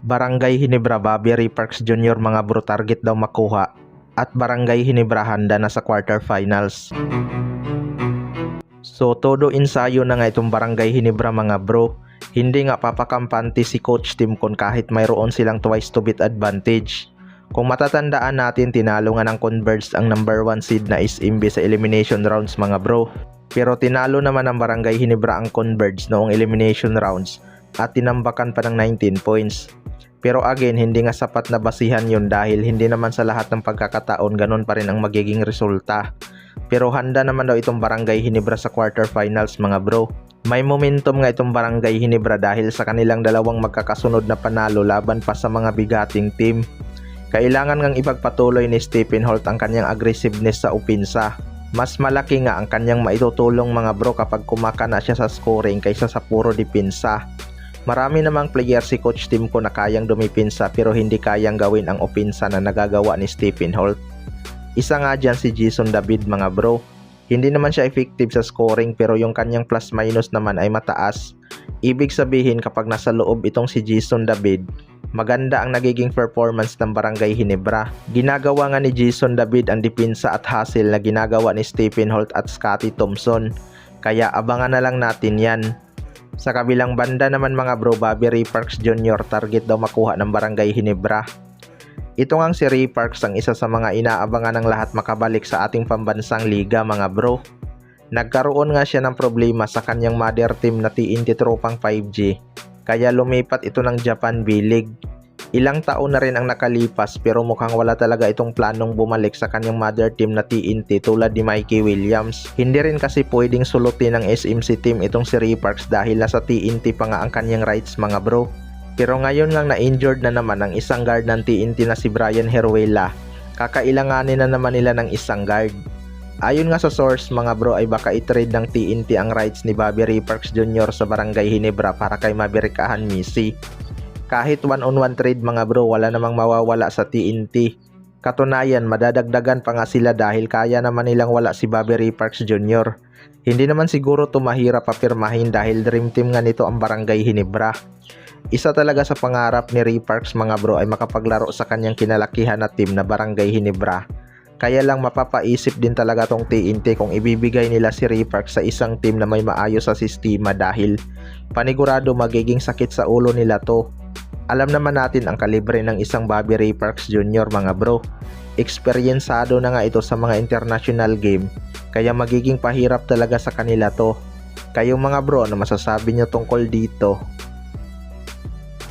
Barangay Ginebra Bobby Ray Parks Jr. mga bro, target daw makuha. At Barangay Ginebra handa na sa quarterfinals. So todo ensayo na nga itong Barangay Ginebra mga bro. Hindi nga papakampante si Coach Timcon kahit mayroon silang twice to beat advantage. Kung matatandaan natin, tinalo nga ng Converge ang number 1 seed na SMB sa elimination rounds mga bro. Pero tinalo naman ng Barangay Ginebra ang Converge noong elimination rounds at tinambakan pa ng 19 points. Pero again, hindi nga sapat na basihan yun dahil hindi naman sa lahat ng pagkakataon ganun pa rin ang magiging resulta. Pero handa naman daw itong Barangay Ginebra sa quarterfinals mga bro. May momentum nga itong Barangay Ginebra dahil sa kanilang dalawang magkakasunod na panalo laban pa sa mga bigating team. Kailangan ngang ipagpatuloy ni Stephen Holt ang kanyang aggressiveness sa opensa. Mas malaki nga ang kanyang maitutulong mga bro kapag kumakana siya sa scoring kaysa sa puro depensa. Marami namang player si Coach Timcon na kayang dumipinsa pero hindi kayang gawin ang opensa na nagagawa ni Stephen Holt. Isa nga dyan si Jason David mga bro. Hindi naman siya effective sa scoring pero yung kanyang plus minus naman ay mataas. Ibig sabihin kapag nasa loob itong si Jason David, maganda ang nagiging performance ng Barangay Ginebra. Ginagawa nga ni Jason David ang depensa at hustle na ginagawa ni Stephen Holt at Scotty Thompson. Kaya abangan na lang natin yan. Sa kabilang banda naman mga bro, Bobby Ray Parks Jr. target daw makuha ng Barangay Ginebra. Ito ngang si Ray Parks ang isa sa mga inaabangan ng lahat makabalik sa ating pambansang liga mga bro. Nagkaroon nga siya ng problema sa kanyang mother team na TNT Tropang 5G, kaya lumipat ito ng Japan B-League. Ilang taon na rin ang nakalipas pero mukhang wala talaga itong planong bumalik sa kanyang mother team na TNT tulad ni Mikey Williams. Hindi rin kasi pwedeng sulutin ng SMC team itong si Ray Parks dahil nasa TNT pa nga ang kanyang rights mga bro. Pero ngayon ngang na-injured na naman ang isang guard ng TNT na si Brian Heruela. Kakailanganin na naman nila ng isang guard. Ayon nga sa source mga bro ay baka i-trade ng TNT ang rights ni Bobby Ray Parks Jr. sa Barangay Ginebra para kay Maverick Ahanmisi. Kahit 1-on-1 trade mga bro, wala namang mawawala sa TNT. Katunayan, madadagdagan pa nga sila dahil kaya naman nilang wala si Bobby Ray Parks Jr. Hindi naman siguro ito mahirap papirmahin dahil dream team nga nito ang Barangay Ginebra. Isa talaga sa pangarap ni Ray Parks mga bro ay makapaglaro sa kanyang kinalakihan na team na Barangay Ginebra. Kaya lang mapapaisip din talaga tong TNT kung ibibigay nila si Ray Parks sa isang team na may maayos sa sistema dahil panigurado magiging sakit sa ulo nila to. Alam naman natin ang kalibre ng isang Bobby Ray Parks Jr. mga bro. Eksperyensado na nga ito sa mga international game, kaya magiging pahirap talaga sa kanila to. Kayong mga bro, ano masasabi nyo tungkol dito?